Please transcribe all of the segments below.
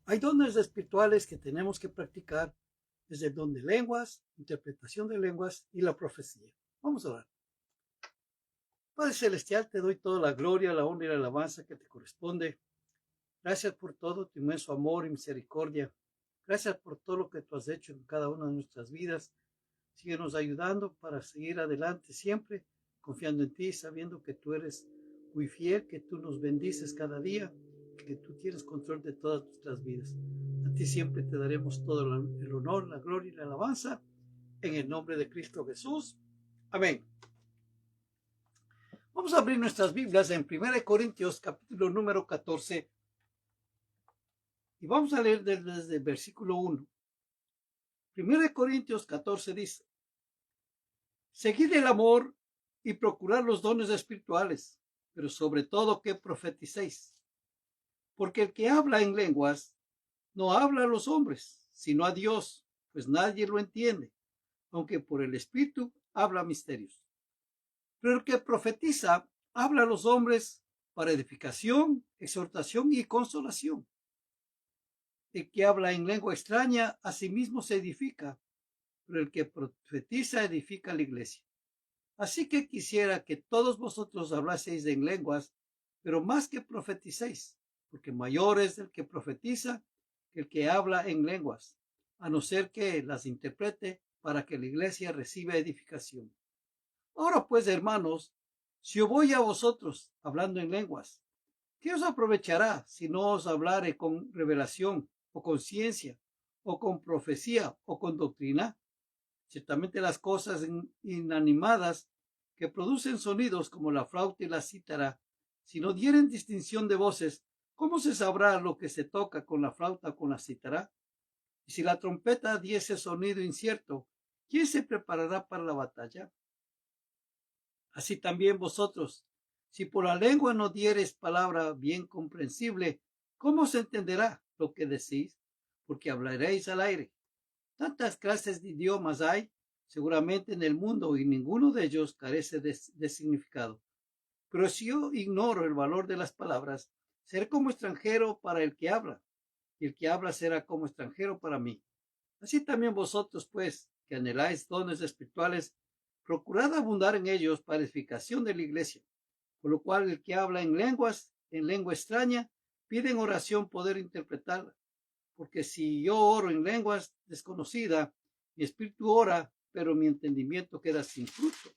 Hay dones espirituales que tenemos que practicar, desde el don de lenguas, interpretación de lenguas y la profecía. Vamos a orar. Padre Celestial, te doy toda la gloria, la honra y la alabanza que te corresponde. Gracias por todo tu inmenso amor y misericordia. Gracias por todo lo que tú has hecho en cada una de nuestras vidas. Síguenos ayudando para seguir adelante siempre, confiando en ti, sabiendo que tú eres muy fiel, que tú nos bendices cada día, que tú tienes control de todas nuestras vidas. A ti siempre te daremos todo el honor, la gloria y la alabanza, en el nombre de Cristo Jesús. Amén. Vamos a abrir nuestras Biblias en 1 Corintios, capítulo número 14, y vamos a leer desde el versículo 1. 1 Corintios 14 dice: Seguid el amor y procurad los dones espirituales, pero sobre todo que profeticéis. Porque el que habla en lenguas no habla a los hombres, sino a Dios, pues nadie lo entiende, aunque por el Espíritu habla misterios. Pero el que profetiza habla a los hombres para edificación, exhortación y consolación. El que habla en lengua extraña a sí mismo se edifica, pero el que profetiza edifica a la iglesia. Así que quisiera que todos vosotros hablaseis en lenguas, pero más que profeticéis, porque mayor es el que profetiza que el que habla en lenguas, a no ser que las interprete para que la iglesia reciba edificación. Ahora pues, hermanos, si yo voy a vosotros hablando en lenguas, ¿qué os aprovechará si no os hablare con revelación, o con ciencia, o con profecía, o con doctrina? Ciertamente las cosas inanimadas que producen sonidos como la flauta y la cítara, si no dieren distinción de voces, ¿cómo se sabrá lo que se toca con la flauta o con la cítara? Y si la trompeta diese sonido incierto, ¿quién se preparará para la batalla? Así también vosotros, si por la lengua no diereis palabra bien comprensible, ¿cómo se entenderá lo que decís? Porque hablaréis al aire. Tantas clases de idiomas hay seguramente en el mundo y ninguno de ellos carece de significado. Pero si yo ignoro el valor de las palabras, seré como extranjero para el que habla, y el que habla será como extranjero para mí. Así también vosotros, pues, que anheláis dones espirituales, procurad abundar en ellos para edificación de la iglesia. Por lo cual el que habla en lenguas, en lengua extraña, pide en oración poder interpretarla. Porque si yo oro en lenguas desconocidas, mi espíritu ora, pero mi entendimiento queda sin fruto.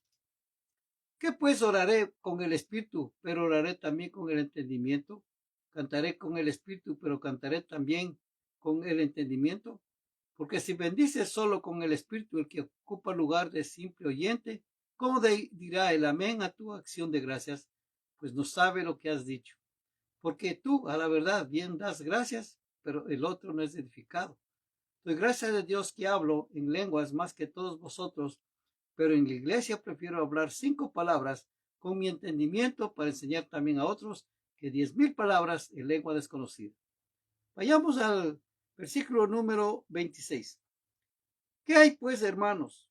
¿Qué pues oraré con el espíritu, pero oraré también con el entendimiento? ¿Cantaré con el espíritu, pero cantaré también con el entendimiento? Porque si bendices solo con el espíritu el que ocupa lugar de simple oyente, ¿cómo dirá el amén a tu acción de gracias? Pues no sabe lo que has dicho. Porque tú, a la verdad, bien das gracias, pero el otro no es edificado. Doy gracias a Dios que hablo en lenguas más que todos vosotros, pero en la iglesia prefiero hablar 5 palabras con mi entendimiento para enseñar también a otros que 10,000 palabras en lengua desconocida. Vayamos al versículo número 26. ¿Qué hay pues, hermanos,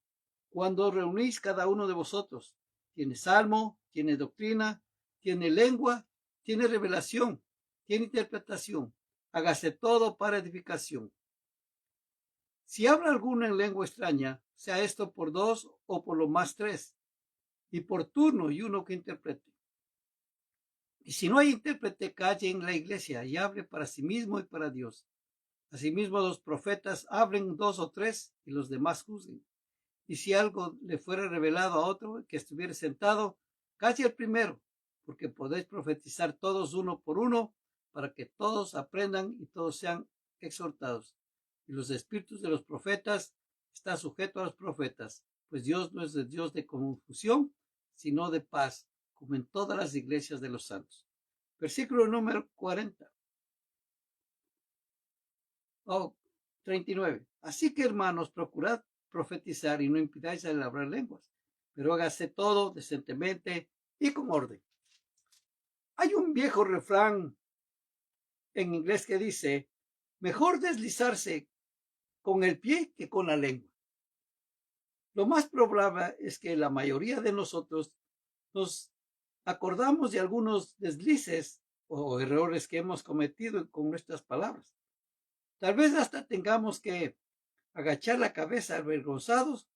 cuando reunís cada uno de vosotros? ¿Tiene salmo? ¿Tiene doctrina? ¿Tiene lengua? ¿Tiene revelación? ¿Tiene interpretación? Hágase todo para edificación. Si habla alguno en lengua extraña, sea esto por 2 o por lo más 3, y por turno y uno que interprete. Y si no hay intérprete, calle en la iglesia y hable para sí mismo y para Dios. Asimismo, los profetas hablen 2 o 3 y los demás juzguen. Y si algo le fuera revelado a otro que estuviera sentado, calle el primero, porque podéis profetizar todos uno por uno, para que todos aprendan y todos sean exhortados. Y los espíritus de los profetas están sujetos a los profetas, pues Dios no es el Dios de confusión, sino de paz, como en todas las iglesias de los santos. Versículo número 40. 39. Así que, hermanos, procurad profetizar y no impidáis el hablar lenguas, pero hágase todo decentemente y con orden. Hay un viejo refrán en inglés que dice: mejor deslizarse con el pie que con la lengua. Lo más probable es que la mayoría de nosotros nos acordamos de algunos deslices o errores que hemos cometido con nuestras palabras. Tal vez hasta tengamos que agachar la cabeza avergonzados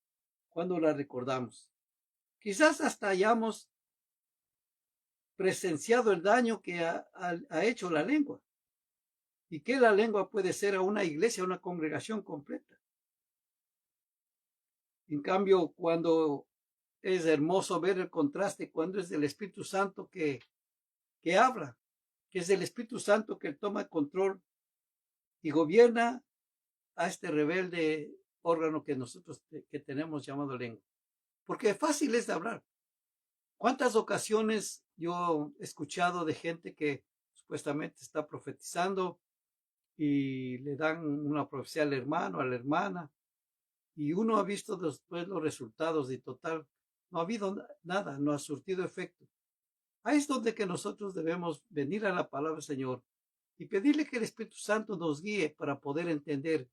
cuando la recordamos. Quizás hasta hayamos presenciado el daño que ha hecho la lengua y que la lengua puede ser a una iglesia, a una congregación completa. En cambio, cuando es hermoso ver el contraste, cuando es el Espíritu Santo que habla, que es el Espíritu Santo que toma control y gobierna a este rebelde órgano que nosotros que tenemos llamado lengua. Porque fácil es de hablar. ¿Cuántas ocasiones yo he escuchado de gente que supuestamente está profetizando y le dan una profecía al hermano, a la hermana, y uno ha visto después los resultados y total, no ha habido nada, no ha surtido efecto? Ahí es donde que nosotros debemos venir a la palabra del Señor y pedirle que el Espíritu Santo nos guíe para poder entender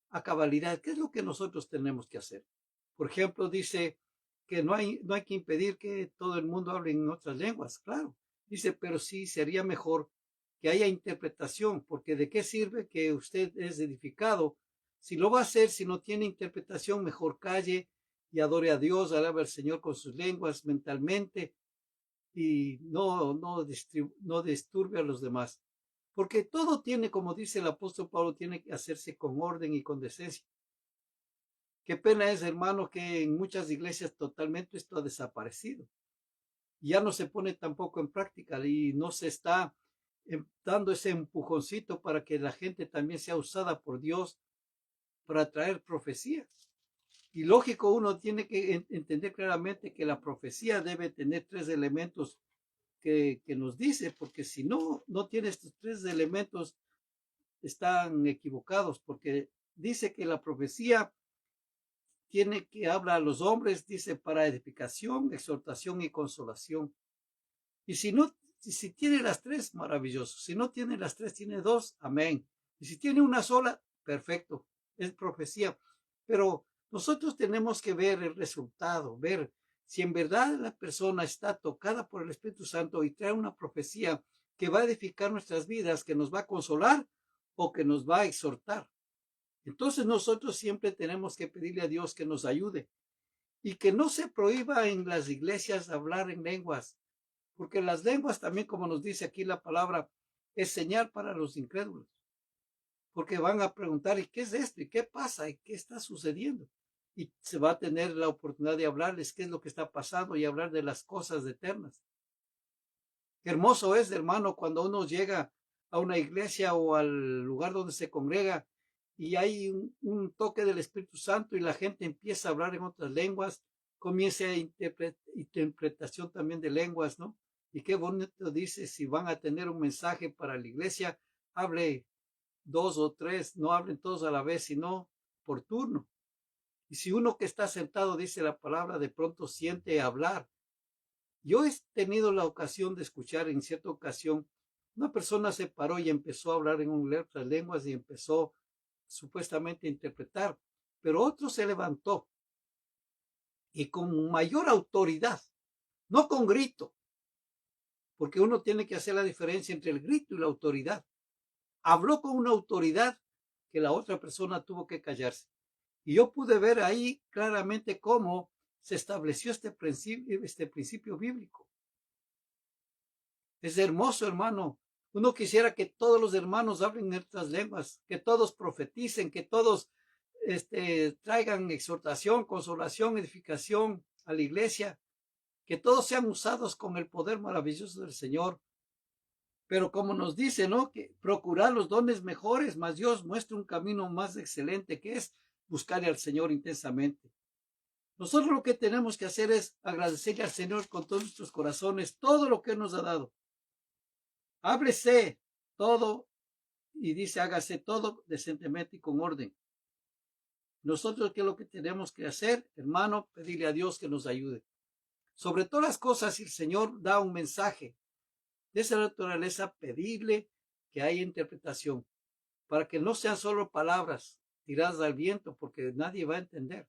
a cabalidad qué es lo que nosotros tenemos que hacer. Por ejemplo, dice que no hay que impedir que todo el mundo hable en otras lenguas, claro. Dice, pero sí sería mejor que haya interpretación, porque de qué sirve que usted es edificado si lo va a hacer, si no tiene interpretación, mejor calle y adore a Dios, alabe al Señor con sus lenguas mentalmente y no disturbe a los demás. Porque todo tiene, como dice el apóstol Pablo, tiene que hacerse con orden y con decencia. Qué pena es, hermano, que en muchas iglesias totalmente esto ha desaparecido. Ya no se pone tampoco en práctica y no se está dando ese empujoncito para que la gente también sea usada por Dios para traer profecías. Y lógico, uno tiene que entender claramente que la profecía debe tener tres elementos que nos dice, porque si no tiene estos tres elementos, están equivocados, porque dice que la profecía tiene que hablar a los hombres, dice, para edificación, exhortación y consolación. Y si tiene las tres, maravilloso. Si no tiene las tres, tiene dos, amén. Y si tiene una sola, perfecto, es profecía. Pero nosotros tenemos que ver el resultado, ver si en verdad la persona está tocada por el Espíritu Santo y trae una profecía que va a edificar nuestras vidas, que nos va a consolar o que nos va a exhortar. Entonces nosotros siempre tenemos que pedirle a Dios que nos ayude y que no se prohíba en las iglesias hablar en lenguas, porque las lenguas también, como nos dice aquí la palabra, es señal para los incrédulos, porque van a preguntar, ¿y qué es esto? ¿Y qué pasa? ¿Y qué está sucediendo? Y se va a tener la oportunidad de hablarles qué es lo que está pasando y hablar de las cosas eternas. Qué hermoso es, hermano, cuando uno llega a una iglesia o al lugar donde se congrega y hay un toque del Espíritu Santo y la gente empieza a hablar en otras lenguas, comienza a interpretación también de lenguas, ¿no? Y qué bonito dice, si van a tener un mensaje para la iglesia, hable dos o tres, no hablen todos a la vez, sino por turno. Y si uno que está sentado dice la palabra, de pronto siente hablar. Yo he tenido la ocasión de escuchar en cierta ocasión, una persona se paró y empezó a hablar en otras lenguas y empezó supuestamente a interpretar, pero otro se levantó y con mayor autoridad, no con grito, porque uno tiene que hacer la diferencia entre el grito y la autoridad. Habló con una autoridad que la otra persona tuvo que callarse. Y yo pude ver ahí claramente cómo se estableció este principio bíblico. Es hermoso, hermano. Uno quisiera que todos los hermanos hablen en otras lenguas, que todos profeticen, que todos traigan exhortación, consolación, edificación a la iglesia, que todos sean usados con el poder maravilloso del Señor. Pero como nos dice, ¿no? Que procurar los dones mejores, más Dios muestra un camino más excelente, que es buscarle al Señor intensamente. Nosotros lo que tenemos que hacer es agradecerle al Señor con todos nuestros corazones todo lo que Él nos ha dado. Háblese todo y dice hágase todo decentemente y con orden. Nosotros, ¿qué es lo que tenemos que hacer, hermano? Pedirle a Dios que nos ayude. Sobre todas las cosas, si el Señor da un mensaje de esa naturaleza, pedirle que haya interpretación, para que no sean solo palabras tiradas al viento, porque nadie va a entender.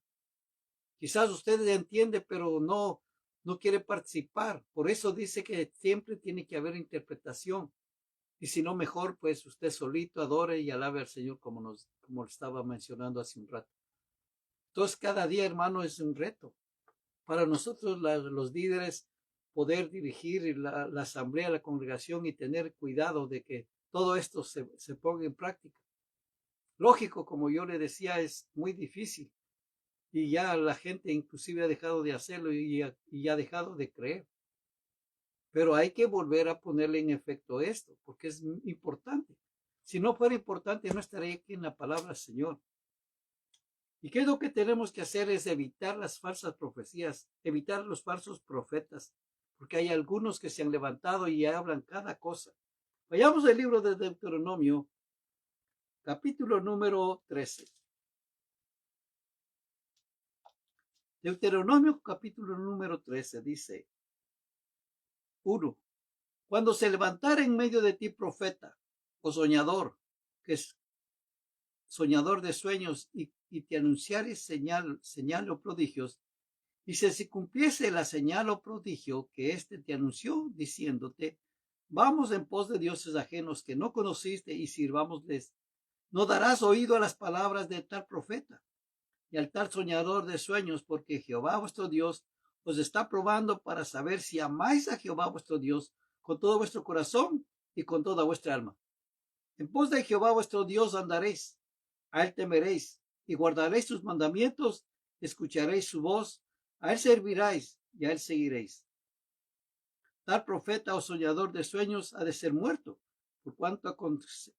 Quizás usted entiende, pero no quiere participar. Por eso dice que siempre tiene que haber interpretación. Y si no, mejor, pues usted solito adore y alabe al Señor como lo estaba mencionando hace un rato. Entonces, cada día, hermano, es un reto. Para nosotros, los líderes, poder dirigir la asamblea, la congregación y tener cuidado de que todo esto se ponga en práctica. Lógico, como yo le decía, es muy difícil. Y ya la gente inclusive ha dejado de hacerlo y ha dejado de creer. Pero hay que volver a ponerle en efecto esto, porque es importante. Si no fuera importante, no estaría aquí en la palabra del Señor. ¿Y qué es lo que tenemos que hacer? Es evitar las falsas profecías, evitar los falsos profetas, porque hay algunos que se han levantado y hablan cada cosa. Vayamos al libro de Deuteronomio, capítulo número 13. Deuteronomio, capítulo número 13, dice: 1. Cuando se levantara en medio de ti profeta o soñador, que es soñador de sueños, y te anunciare señal o prodigios, y se cumpliese la señal o prodigio que éste te anunció, diciéndote: vamos en pos de dioses ajenos que no conociste y sirvámosles, no darás oído a las palabras de tal profeta y al tal soñador de sueños, porque Jehová vuestro Dios os está probando para saber si amáis a Jehová vuestro Dios con todo vuestro corazón y con toda vuestra alma. En pos de Jehová vuestro Dios andaréis, a él temeréis y guardaréis sus mandamientos, escucharéis su voz, a él serviráis y a él seguiréis. Tal profeta o soñador de sueños ha de ser muerto, por cuanto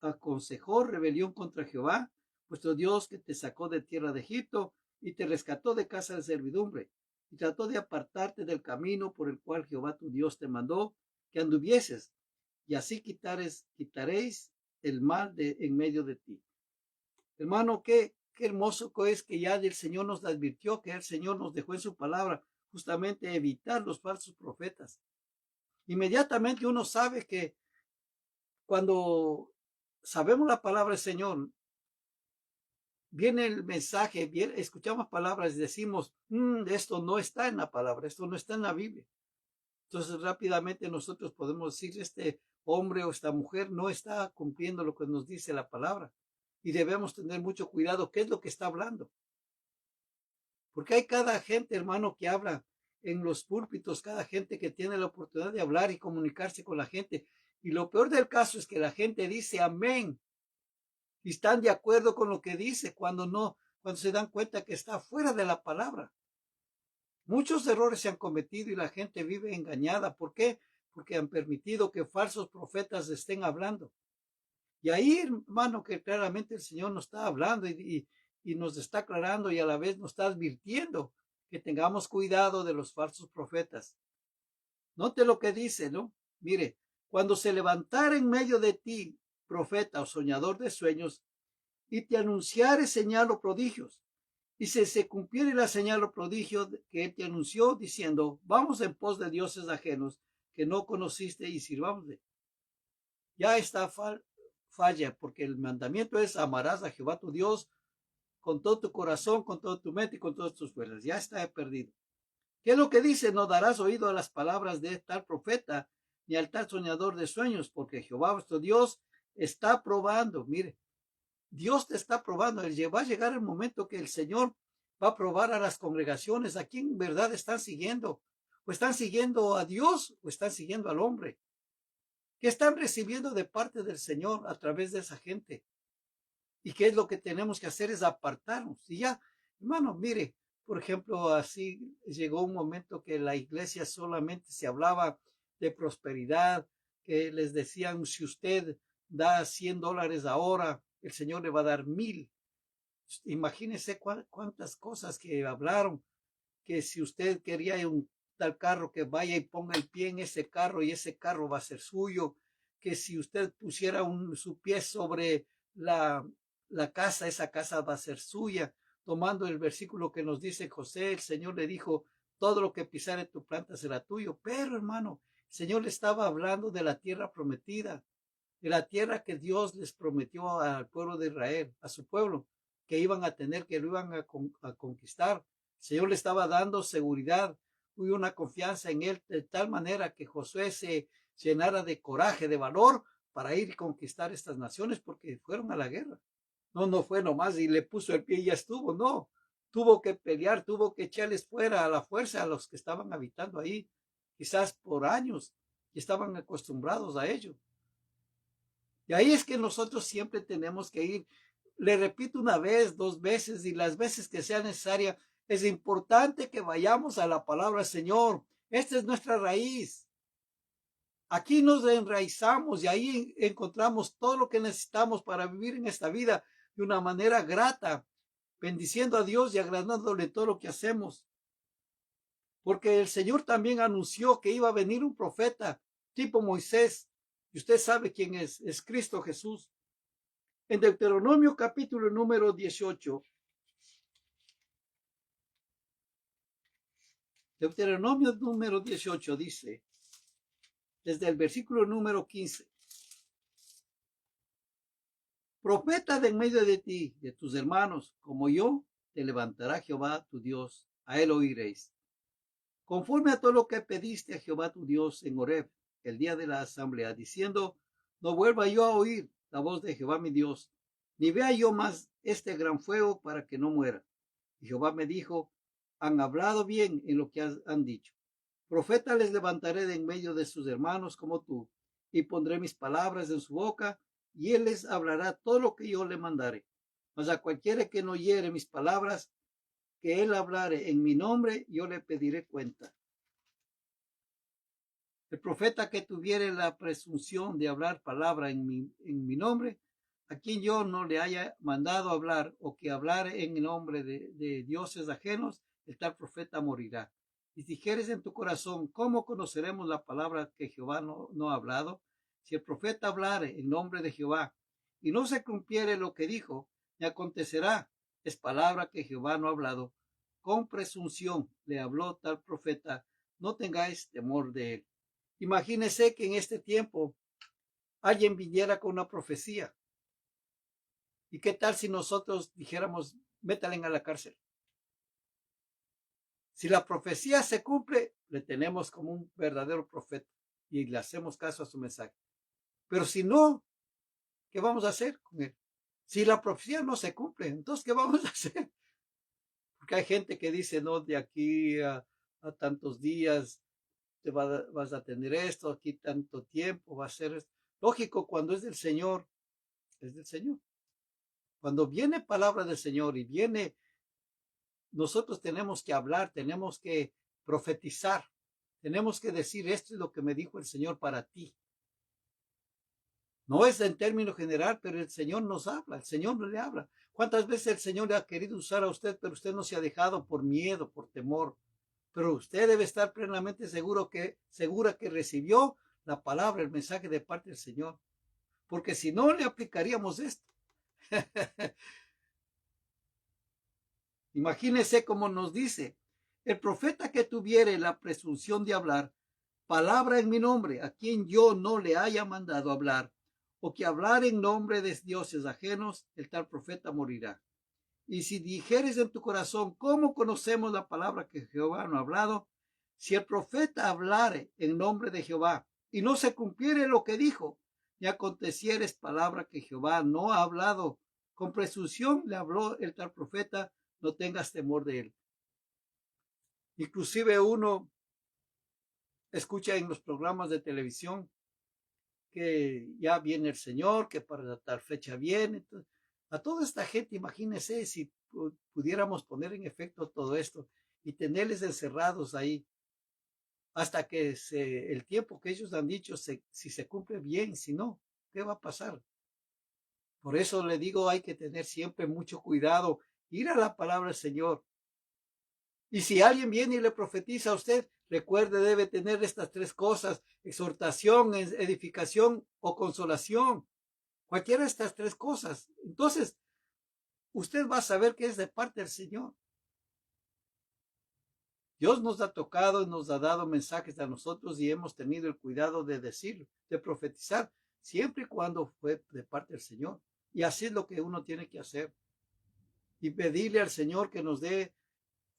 aconsejó rebelión contra Jehová, vuestro Dios, que te sacó de tierra de Egipto y te rescató de casa de servidumbre, y trató de apartarte del camino por el cual Jehová tu Dios te mandó que anduvieses, y así quitaréis el mal en medio de ti. Hermano, qué hermoso es que ya el Señor nos advirtió, que el Señor nos dejó en su palabra justamente evitar los falsos profetas. Inmediatamente uno sabe que cuando sabemos la palabra del Señor, viene el mensaje, escuchamos palabras y decimos: esto no está en la palabra, esto no está en la Biblia. Entonces rápidamente nosotros podemos decir: este hombre o esta mujer no está cumpliendo lo que nos dice la palabra. Y debemos tener mucho cuidado qué es lo que está hablando. Porque hay cada gente, hermano, que habla en los púlpitos, cada gente que tiene la oportunidad de hablar y comunicarse con la gente. Y lo peor del caso es que la gente dice amén y están de acuerdo con lo que dice cuando se dan cuenta que está fuera de la palabra. Muchos errores se han cometido y la gente vive engañada. ¿Por qué? Porque han permitido que falsos profetas estén hablando. Y ahí, hermano, que claramente el Señor nos está hablando y nos está aclarando y a la vez nos está advirtiendo que tengamos cuidado de los falsos profetas. Note lo que dice, ¿no? Mire, cuando se levantara en medio de ti profeta o soñador de sueños y te anunciare señal o prodigios, y se cumpliere la señal o prodigio que él te anunció, diciendo: vamos en pos de dioses ajenos que no conociste y sirvámosle. Ya está falla, porque el mandamiento es: amarás a Jehová tu Dios con todo tu corazón, con todo tu mente y con todas tus fuerzas. Ya está perdido. ¿Qué es lo que dice? No darás oído a las palabras de tal profeta ni al tal soñador de sueños, porque Jehová vuestro Dios está probando. Mire, Dios te está probando. Va a llegar el momento que el Señor va a probar a las congregaciones a quién en verdad están siguiendo. O están siguiendo a Dios o están siguiendo al hombre. ¿Qué están recibiendo de parte del Señor a través de esa gente? ¿Y qué es lo que tenemos que hacer? Es apartarnos. Y ya, hermano, mire, por ejemplo, así llegó un momento que la iglesia solamente se hablaba de prosperidad, que les decían: si usted da $100 ahora, el Señor le va a dar 1,000. Imagínense cuántas cosas que hablaron, que si usted quería un tal carro, que vaya y ponga el pie en ese carro y ese carro va a ser suyo, que si usted pusiera su pie sobre la casa, esa casa va a ser suya. Tomando el versículo que nos dice José, el Señor le dijo: todo lo que pisare tu planta será tuyo. Pero, hermano, el Señor le estaba hablando de la tierra prometida, de la tierra que Dios les prometió al pueblo de Israel, a su pueblo, que iban a tener, que lo iban a conquistar. El Señor le estaba dando seguridad, hubo una confianza en él de tal manera que Josué se llenara de coraje, de valor, para ir y conquistar estas naciones porque fueron a la guerra. No fue nomás y le puso el pie y ya estuvo, no. Tuvo que pelear, tuvo que echarles fuera a la fuerza a los que estaban habitando ahí, quizás por años, y estaban acostumbrados a ello. Y ahí es que nosotros siempre tenemos que ir. Le repito una vez, dos veces y las veces que sea necesaria. Es importante que vayamos a la palabra del Señor. Esta es nuestra raíz. Aquí nos enraizamos y ahí encontramos todo lo que necesitamos para vivir en esta vida de una manera grata, bendiciendo a Dios y agradándole todo lo que hacemos. Porque el Señor también anunció que iba a venir un profeta tipo Moisés. Y usted sabe quién es Cristo Jesús. En Deuteronomio capítulo número 18. Deuteronomio número 18 dice, desde el versículo número 15. Profeta de en medio de ti, de tus hermanos, como yo, te levantará Jehová tu Dios, a él oiréis. Conforme a todo lo que pediste a Jehová tu Dios en Horeb, el día de la asamblea, diciendo, no vuelva yo a oír la voz de Jehová mi Dios, ni vea yo más este gran fuego para que no muera. Y Jehová me dijo, han hablado bien en lo que han dicho. Profeta les levantaré de en medio de sus hermanos como tú, y pondré mis palabras en su boca, y él les hablará todo lo que yo le mandare. Mas a cualquiera que no oyere mis palabras, que él hablare en mi nombre, yo le pediré cuenta. El profeta que tuviere la presunción de hablar palabra en mi nombre, a quien yo no le haya mandado hablar, o que hablare en el nombre de dioses ajenos, el tal profeta morirá. Y si dijeres en tu corazón, ¿cómo conoceremos la palabra que Jehová no ha hablado? Si el profeta hablare en nombre de Jehová, y no se cumpliere lo que dijo, me acontecerá, es palabra que Jehová no ha hablado. Con presunción le habló tal profeta, no tengáis temor de él. Imagínese que en este tiempo alguien viniera con una profecía. ¿Y qué tal si nosotros dijéramos, métalen a la cárcel? Si la profecía se cumple, le tenemos como un verdadero profeta y le hacemos caso a su mensaje. Pero si no, ¿qué vamos a hacer con él? Si la profecía no se cumple, entonces, ¿qué vamos a hacer? Porque hay gente que dice, no, de aquí a tantos días vas a tener esto, aquí tanto tiempo, va a ser esto. Lógico, cuando es del Señor, es del Señor. Cuando viene palabra del Señor y viene, nosotros tenemos que hablar, tenemos que profetizar, tenemos que decir, esto es lo que me dijo el Señor para ti. No es en término general, pero el Señor nos habla, el Señor no le habla. ¿Cuántas veces el Señor le ha querido usar a usted, pero usted no se ha dejado por miedo, por temor? Pero usted debe estar plenamente segura que recibió la palabra, el mensaje de parte del Señor. Porque si no, le aplicaríamos esto. Imagínese cómo nos dice, el profeta que tuviere la presunción de hablar palabra en mi nombre, a quien yo no le haya mandado hablar, o que hablar en nombre de dioses ajenos, el tal profeta morirá. Y si dijeres en tu corazón, ¿cómo conocemos la palabra que Jehová no ha hablado? Si el profeta hablare en nombre de Jehová y no se cumpliere lo que dijo, y acontecieres palabra que Jehová no ha hablado, con presunción le habló el tal profeta, no tengas temor de él. Inclusive uno escucha en los programas de televisión que ya viene el Señor, que para tal fecha viene. Entonces, a toda esta gente, imagínense si pudiéramos poner en efecto todo esto y tenerles encerrados ahí hasta que el tiempo que ellos han dicho, si se cumple bien, si no, ¿qué va a pasar? Por eso le digo, hay que tener siempre mucho cuidado, ir a la palabra del Señor. Y si alguien viene y le profetiza a usted, recuerde, debe tener estas tres cosas: exhortación, edificación o consolación. Cualquiera de estas tres cosas. Entonces, usted va a saber que es de parte del Señor. Dios nos ha tocado y nos ha dado mensajes a nosotros y hemos tenido el cuidado de decirlo, de profetizar, siempre y cuando fue de parte del Señor. Y así es lo que uno tiene que hacer. Y pedirle al Señor que nos dé,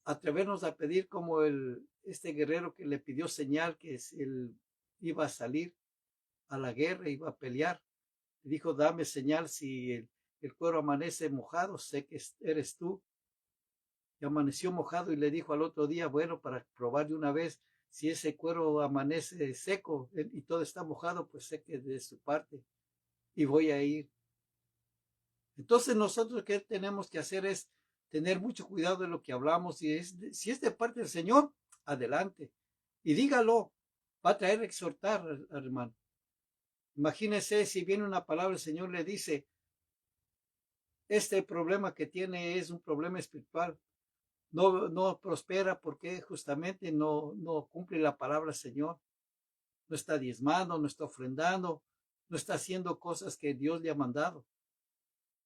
atrevernos a pedir como este guerrero que le pidió señal que él iba a salir a la guerra, iba a pelear. Y dijo, dame señal si el cuero amanece mojado, sé que eres tú. Y amaneció mojado y le dijo al otro día, bueno, para probar de una vez, si ese cuero amanece seco y todo está mojado, pues sé que de su parte y voy a ir. Entonces nosotros qué tenemos que hacer es tener mucho cuidado de lo que hablamos. Si es de parte del Señor, adelante. Y dígalo, va a traer exhortar, hermano. Imagínese si viene una palabra, el Señor le dice, este problema que tiene es un problema espiritual. No prospera porque justamente no cumple la palabra del Señor. No está diezmando, no está ofrendando, no está haciendo cosas que Dios le ha mandado.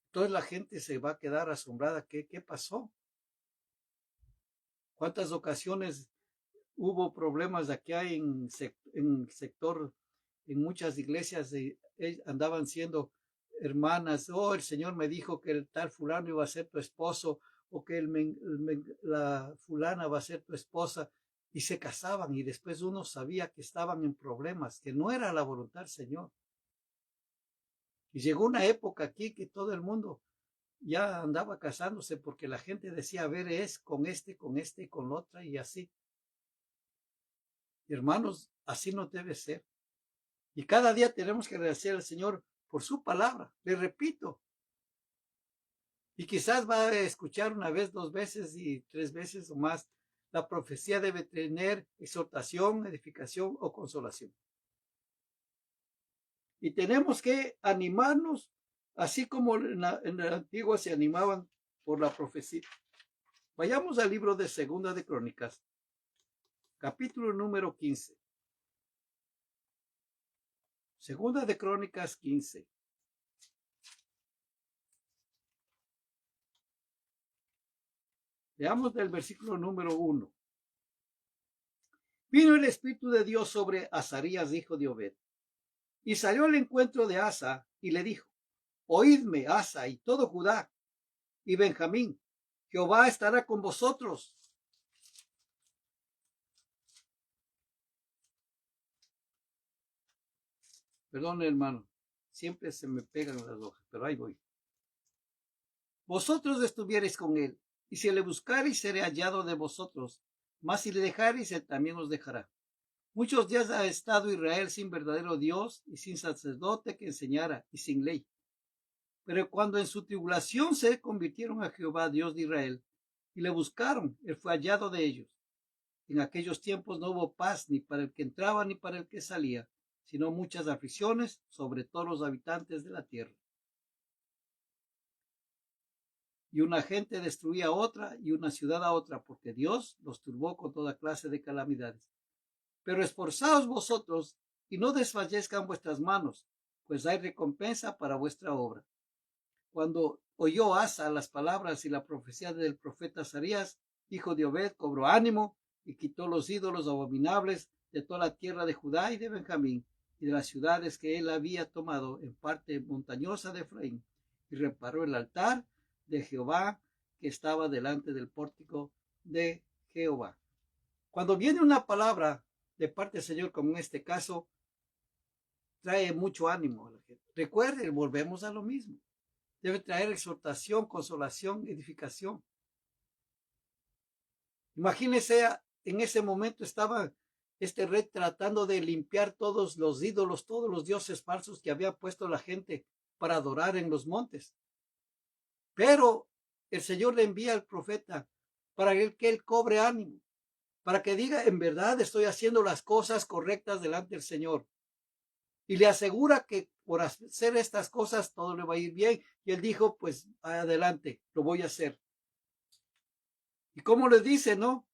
Entonces la gente se va a quedar asombrada. ¿Qué pasó? ¿Cuántas ocasiones hubo problemas aquí en sector, en muchas iglesias andaban siendo hermanas? Oh, el Señor me dijo que el tal fulano iba a ser tu esposo, o que la fulana va a ser tu esposa, y se casaban, y después uno sabía que estaban en problemas, que no era la voluntad del Señor. Y llegó una época aquí que todo el mundo ya andaba casándose porque la gente decía, a ver, es con este, con la otra y así. Hermanos, así no debe ser. Y cada día tenemos que agradecer al Señor por su palabra. Le repito. Y quizás va a escuchar una vez, dos veces y tres veces o más. La profecía debe tener exhortación, edificación o consolación. Y tenemos que animarnos, así como en la antigua se animaban por la profecía. Vayamos al libro de Segunda de Crónicas, capítulo número 15. Segunda de Crónicas 15. Leamos del versículo número 1. Vino el Espíritu de Dios sobre Azarías, hijo de Obed, y salió al encuentro de Asa y le dijo, oídme, Asa y todo Judá y Benjamín, Jehová estará con vosotros. Perdón, hermano, siempre se me pegan las hojas, pero ahí voy. Vosotros estuviereis con él, y si le buscareis, seré hallado de vosotros, mas si le dejareis, él también os dejará. Muchos días ha estado Israel sin verdadero Dios y sin sacerdote que enseñara y sin ley. Pero cuando en su tribulación se convirtieron a Jehová, Dios de Israel, y le buscaron, él fue hallado de ellos. En aquellos tiempos no hubo paz ni para el que entraba ni para el que salía, sino muchas aflicciones sobre todos los habitantes de la tierra. Y una gente destruía a otra y una ciudad a otra, porque Dios los turbó con toda clase de calamidades. Pero esforzaos vosotros y no desfallezcan vuestras manos, pues hay recompensa para vuestra obra. Cuando oyó Asa las palabras y la profecía del profeta Azarías, hijo de Obed, cobró ánimo y quitó los ídolos abominables de toda la tierra de Judá y de Benjamín y de las ciudades que él había tomado en parte montañosa de Efraín, y reparó el altar de Jehová que estaba delante del pórtico de Jehová. Cuando viene una palabra de parte del Señor, como en este caso, trae mucho ánimo a la gente. Recuerden, volvemos a lo mismo. Debe traer exhortación, consolación, edificación. Imagínense, en ese momento estaba este rey tratando de limpiar todos los ídolos, todos los dioses falsos que había puesto la gente para adorar en los montes. Pero el Señor le envía al profeta para que él cobre ánimo, para que diga, en verdad estoy haciendo las cosas correctas delante del Señor. Y le asegura que por hacer estas cosas todo le va a ir bien. Y él dijo, pues adelante, lo voy a hacer. Y como les dice, ¿no?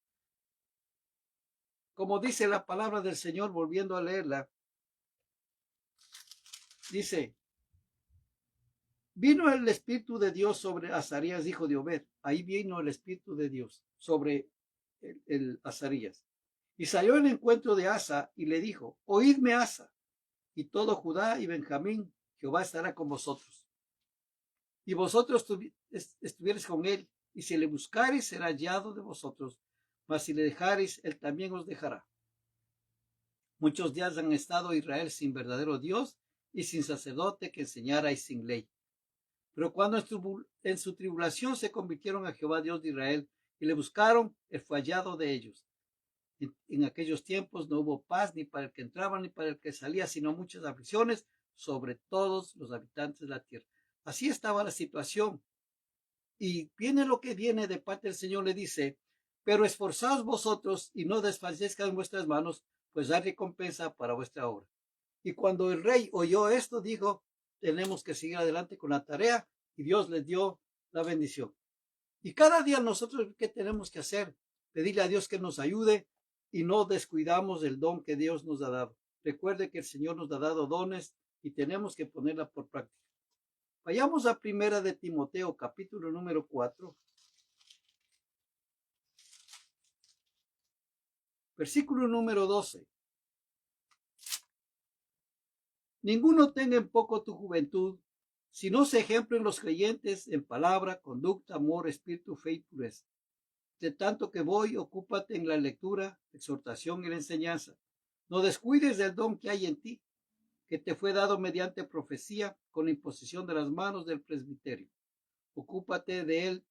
Como dice la palabra del Señor, volviendo a leerla, dice, vino el Espíritu de Dios sobre Azarías, hijo de Obed. Ahí vino el Espíritu de Dios sobre el Azarías. Y salió el encuentro de Asa y le dijo, oídme Asa y todo Judá y Benjamín, Jehová estará con vosotros. Y vosotros estuviereis con él, y si le buscareis, será hallado de vosotros, mas si le dejareis, él también os dejará. Muchos días han estado Israel sin verdadero Dios y sin sacerdote que enseñara y sin ley. Pero cuando en su tribulación se convirtieron a Jehová Dios de Israel y le buscaron, él fue hallado de ellos. En aquellos tiempos no hubo paz ni para el que entraba ni para el que salía, sino muchas aflicciones sobre todos los habitantes de la tierra. Así estaba la situación. Y viene lo que viene de parte del Señor, le dice, pero esforzaos vosotros y no desfallezcan vuestras manos, pues hay recompensa para vuestra obra. Y cuando el rey oyó esto, dijo, tenemos que seguir adelante con la tarea, y Dios les dio la bendición. Y cada día nosotros, ¿qué tenemos que hacer? Pedirle a Dios que nos ayude y no descuidamos el don que Dios nos ha dado. Recuerde que el Señor nos ha dado dones y tenemos que ponerla por práctica. Vayamos a primera de Timoteo, capítulo número 4, versículo número 12. Ninguno tenga en poco tu juventud, sino se ejemplo en los creyentes en palabra, conducta, amor, espíritu, fe y pureza. De tanto que voy, ocúpate en la lectura, exhortación y la enseñanza. No descuides del don que hay en ti, que te fue dado mediante profecía con la imposición de las manos del presbiterio. Ocúpate de él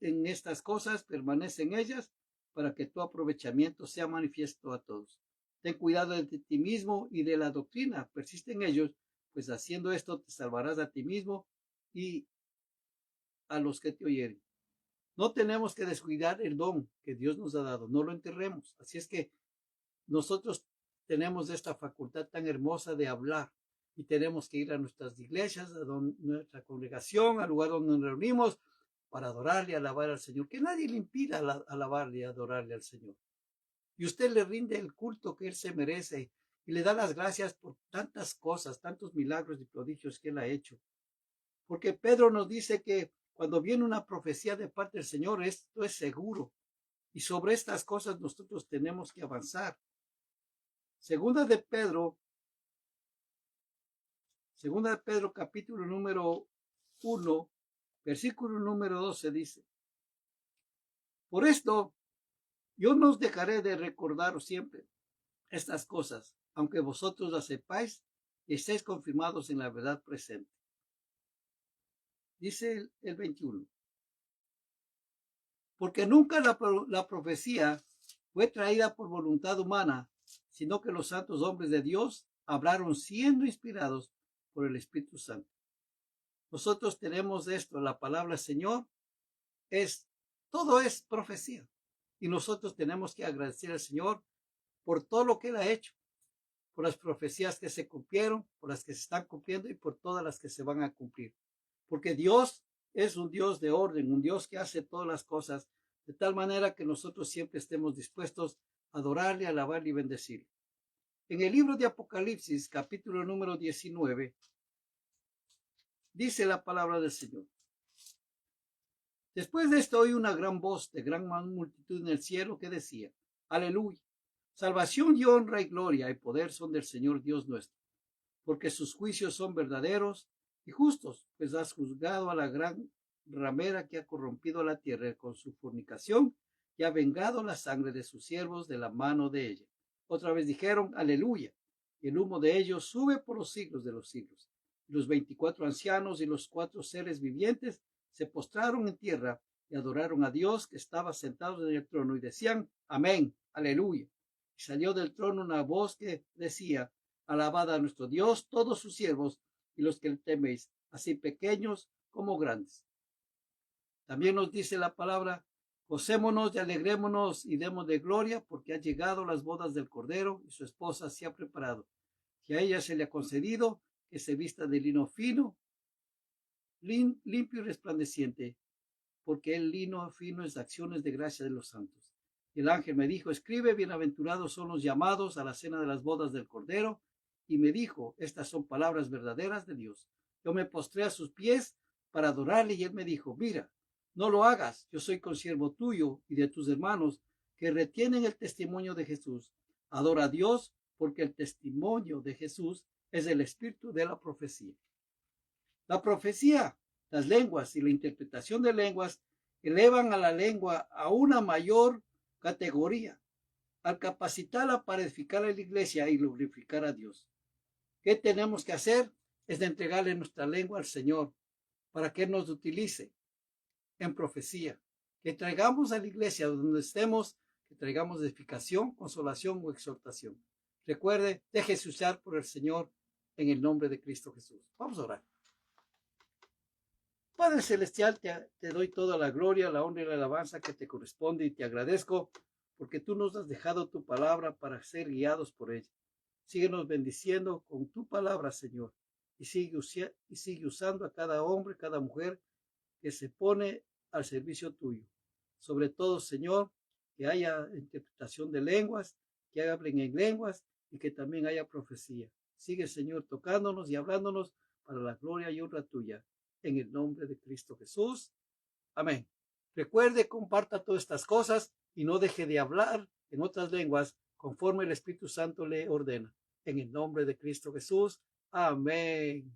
en estas cosas, permanece en ellas, para que tu aprovechamiento sea manifiesto a todos. Ten cuidado de ti mismo y de la doctrina, persiste en ellos, pues haciendo esto te salvarás a ti mismo y a los que te oyeren. No tenemos que descuidar el don que Dios nos ha dado, no lo enterremos. Así es que nosotros tenemos esta facultad tan hermosa de hablar y tenemos que ir a nuestras iglesias, a nuestra congregación, al lugar donde nos reunimos para adorarle y alabar al Señor. Que nadie le impida alabarle y adorarle al Señor. Y usted le rinde el culto que Él se merece y le da las gracias por tantas cosas, tantos milagros y prodigios que Él ha hecho. Porque Pedro nos dice que cuando viene una profecía de parte del Señor, esto es seguro. Y sobre estas cosas nosotros tenemos que avanzar. Segunda de Pedro capítulo número 1, versículo número 12 dice, por esto yo no os dejaré de recordaros siempre estas cosas, aunque vosotros las sepáis y estéis confirmados en la verdad presente. Dice el 21, porque nunca la profecía fue traída por voluntad humana, sino que los santos hombres de Dios hablaron siendo inspirados por el Espíritu Santo. Nosotros tenemos esto, la palabra Señor todo es profecía. Y nosotros tenemos que agradecer al Señor por todo lo que Él ha hecho, por las profecías que se cumplieron, por las que se están cumpliendo y por todas las que se van a cumplir. Porque Dios es un Dios de orden, un Dios que hace todas las cosas de tal manera que nosotros siempre estemos dispuestos a adorarle, alabarle y bendecirle. En el libro de Apocalipsis, capítulo número 19, dice la palabra del Señor. Después de esto oí una gran voz de gran multitud en el cielo que decía, aleluya, salvación y honra y gloria y poder son del Señor Dios nuestro, porque sus juicios son verdaderos y justos, pues has juzgado a la gran ramera que ha corrompido la tierra con su fornicación y ha vengado la sangre de sus siervos de la mano de ella. Otra vez dijeron, aleluya, y el humo de ellos sube por los siglos de los siglos. Y los 24 ancianos y los 4 seres vivientes se postraron en tierra y adoraron a Dios que estaba sentado en el trono y decían, amén, aleluya. Y salió del trono una voz que decía, alabad a nuestro Dios todos sus siervos y los que le teméis, así pequeños como grandes. También nos dice la palabra, gocémonos y alegrémonos y demos de gloria porque han llegado las bodas del Cordero y su esposa se ha preparado. Que a ella se le ha concedido que se vista de lino fino, limpio y resplandeciente, porque el lino fino es de acciones de gracia de los santos. Y el ángel me dijo, escribe, bienaventurados son los llamados a la cena de las bodas del Cordero. Y me dijo, estas son palabras verdaderas de Dios. Yo me postré a sus pies para adorarle y él me dijo, mira, no lo hagas, yo soy consiervo tuyo y de tus hermanos que retienen el testimonio de Jesús. Adora a Dios porque el testimonio de Jesús es el espíritu de la profecía. La profecía, las lenguas y la interpretación de lenguas elevan a la lengua a una mayor categoría, al capacitarla para edificar a la iglesia y glorificar a Dios. ¿Qué tenemos que hacer? Es de entregarle nuestra lengua al Señor para que Él nos utilice en profecía. Que traigamos a la iglesia donde estemos, que traigamos edificación, consolación o exhortación. Recuerde, déjese usar por el Señor en el nombre de Cristo Jesús. Vamos a orar. Padre Celestial, te doy toda la gloria, la honra y la alabanza que te corresponde y te agradezco porque tú nos has dejado tu palabra para ser guiados por ella. Síguenos bendiciendo con tu palabra, Señor, y sigue usando a cada hombre, cada mujer que se pone al servicio tuyo. Sobre todo, Señor, que haya interpretación de lenguas, que hablen en lenguas y que también haya profecía. Sigue, Señor, tocándonos y hablándonos para la gloria y honra tuya. En el nombre de Cristo Jesús. Amén. Recuerde, comparta todas estas cosas y no deje de hablar en otras lenguas conforme el Espíritu Santo le ordena. En el nombre de Cristo Jesús. Amén.